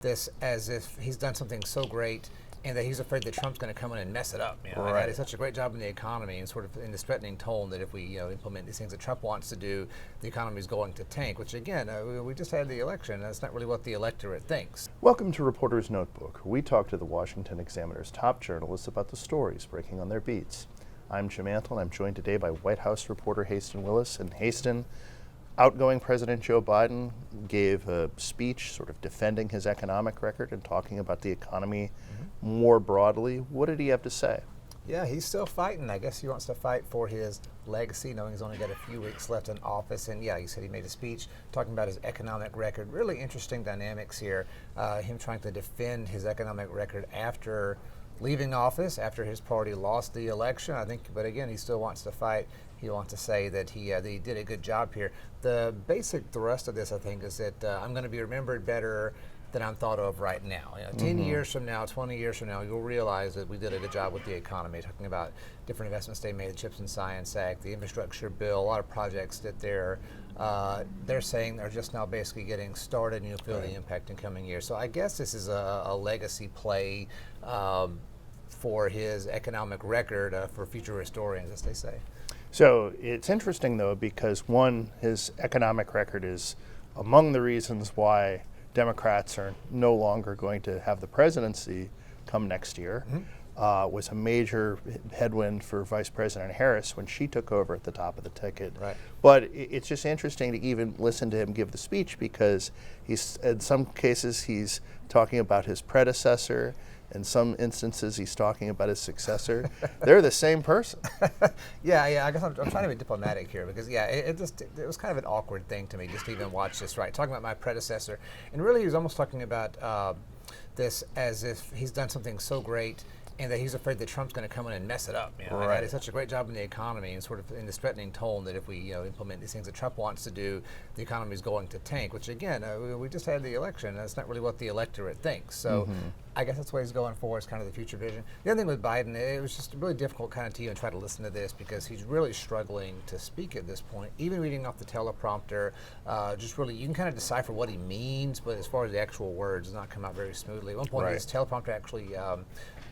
this as if he's done something so great and that he's afraid that Trump's going to come in and mess it up. And that is such a great job in the economy, and sort of in this threatening tone that if we implement these things that Trump wants to do, the economy is going to tank, which again, we just had the election. That's not really what the electorate thinks. Welcome to Reporter's Notebook. We talk to the Washington Examiner's top journalists about the stories breaking on their beats. I'm Jim Antle, and I'm joined today by White House reporter Haisten Willis. And Haisten, outgoing President Joe Biden gave a speech sort of defending his economic record and talking about the economy more broadly. What did he have to say? Yeah, he's still fighting. I guess he wants to fight for his legacy, knowing he's only got a few weeks left in office. And yeah, he said he made a speech talking about his economic record. Really interesting dynamics here. Him trying to defend his economic record after leaving office, after his party lost the election, I think. But again, he still wants to fight. He wants to say that he did a good job here. The basic thrust of this, I think, is that I'm going to be remembered better than I'm thought of right now. 10 years from now, 20 years from now, you'll realize that we did a good job with the economy, talking about different investments they made, the Chips and Science Act, the infrastructure bill, a lot of projects that they're saying are just now basically getting started, and you'll feel the impact in coming years. So I guess this is a legacy play for his economic record for future historians, as they say. So it's interesting, though, because one, his economic record is among the reasons why Democrats are no longer going to have the presidency come next year. Was a major headwind for Vice President Harris when she took over at the top of the ticket. Right. But it's just interesting to even listen to him give the speech, because he's, in some cases, he's talking about his predecessor. In some instances, he's talking about his successor. They're the same person. Yeah. I guess I'm trying to be diplomatic here, because it was kind of an awkward thing to me just to even watch this. Right, talking about my predecessor, and really he was almost talking about this as if he's done something so great and that he's afraid that Trump's going to come in and mess it up. And that is such a great job in the economy, and sort of in this threatening tone that if we implement these things that Trump wants to do, the economy is going to tank, which again, we just had the election. That's not really what the electorate thinks. So I guess that's what he's going for, is kind of the future vision. The other thing with Biden, it was just really difficult kind of to try to listen to this, because he's really struggling to speak at this point. Even reading off the teleprompter, just really, you can kind of decipher what he means, but as far as the actual words, it's not come out very smoothly. At one point, his teleprompter actually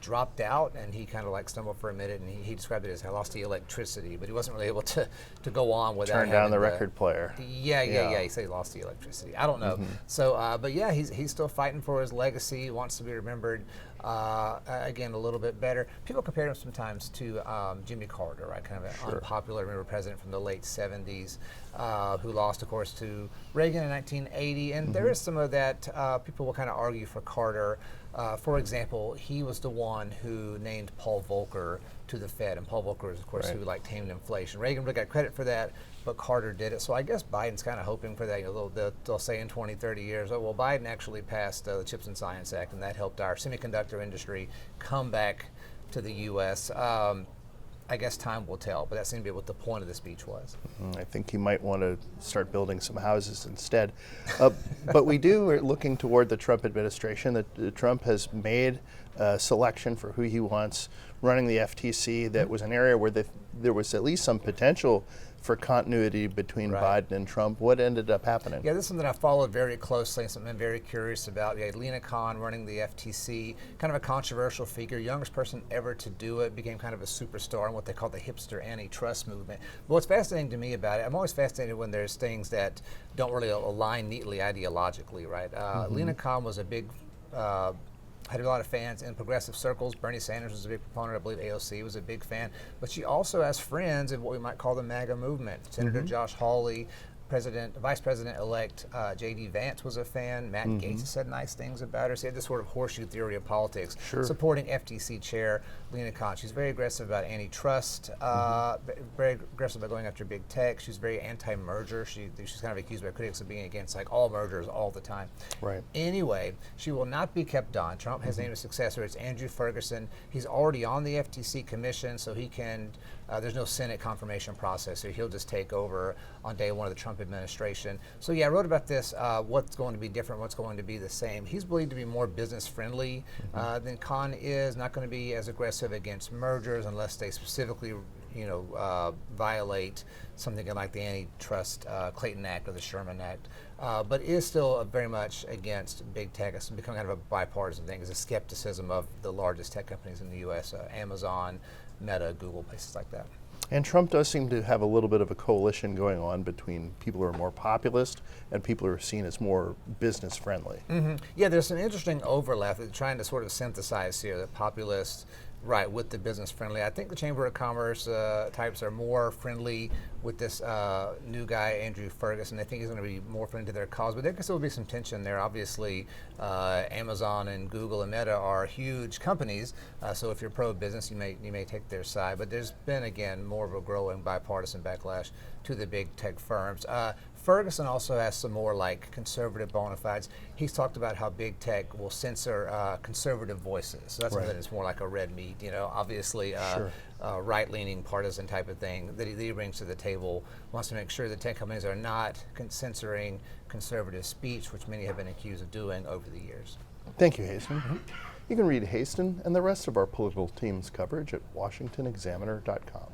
dropped out, and he kind of like stumbled for a minute, and he described it as, I lost the electricity, but he wasn't really able to go on without Turn down the record player. Yeah. He said he lost the electricity. I don't know. So, but yeah, he's still fighting for his legacy. He wants to be remembered again a little bit better. People compare him sometimes to Jimmy Carter, right? Kind of an unpopular president from the late 70s, who lost, of course, to Reagan in 1980. And there is some of that. People will kind of argue for Carter. For example, he was the one who named Paul Volcker to the Fed, and Paul Volcker is, of course, who tamed inflation. Reagan really got credit for that, but Carter did it. So I guess Biden's kind of hoping for that. They'll say in 20, 30 years, oh, well, Biden actually passed the Chips and Science Act, and that helped our semiconductor industry come back to the U.S. I guess time will tell, but that seemed to be what the point of the speech was. I think he might want to start building some houses instead. But we're looking toward the Trump administration. That Trump has made a selection for who he wants running the FTC. That was an area where there was at least some potential for continuity between Biden and Trump. What ended up happening? Yeah, this is something I followed very closely, and something I'm very curious about. You had Lena Khan running the FTC, kind of a controversial figure, youngest person ever to do it, became kind of a superstar in what they call the hipster antitrust movement. But what's fascinating to me about it, I'm always fascinated when there's things that don't really align neatly ideologically, right? Lena Khan was a big had a lot of fans in progressive circles. Bernie Sanders was a big proponent. I believe AOC was a big fan. But she also has friends in what we might call the MAGA movement. Senator Josh Hawley, Vice President-elect J.D. Vance was a fan. Matt Gaetz has said nice things about her. So he had this sort of horseshoe theory of politics, supporting FTC chair Lena Khan. She's very aggressive about antitrust, very aggressive about going after big tech. She's very anti-merger. She's kind of accused by critics of being against all mergers all the time. Right. Anyway, she will not be kept on. Trump has named a successor. It's Andrew Ferguson. He's already on the FTC commission, so he can. There's no Senate confirmation process, so he'll just take over on day one of the Trump administration. So yeah, I wrote about this, what's going to be different, what's going to be the same. He's believed to be more business friendly than Khan is, not going to be as aggressive against mergers unless they specifically violate something like the Antitrust Clayton Act or the Sherman Act, but is still very much against big tech. It's become kind of a bipartisan thing. It's a skepticism of the largest tech companies in the U.S., Amazon, Meta, Google, places like that. And Trump does seem to have a little bit of a coalition going on between people who are more populist and people who are seen as more business friendly. Mm-hmm. Yeah, there's some interesting overlap. They're trying to sort of synthesize here the populist, right, with the business friendly. I think the Chamber of Commerce types are more friendly with this new guy, Andrew Ferguson. I think he's going to be more friendly to their cause, but there can still be some tension there. Obviously, Amazon and Google and Meta are huge companies, so if you're pro-business, you may take their side. But there's been, again, more of a growing bipartisan backlash to the big tech firms. Ferguson also has some more like conservative bona fides. He's talked about how big tech will censor conservative voices. So that's something that's more like a red meat, obviously right-leaning partisan type of thing that he brings to the table, wants to make sure that tech companies are not censoring conservative speech, which many have been accused of doing over the years. Thank you, Haisten. Mm-hmm. You can read Haisten and the rest of our political team's coverage at washingtonexaminer.com.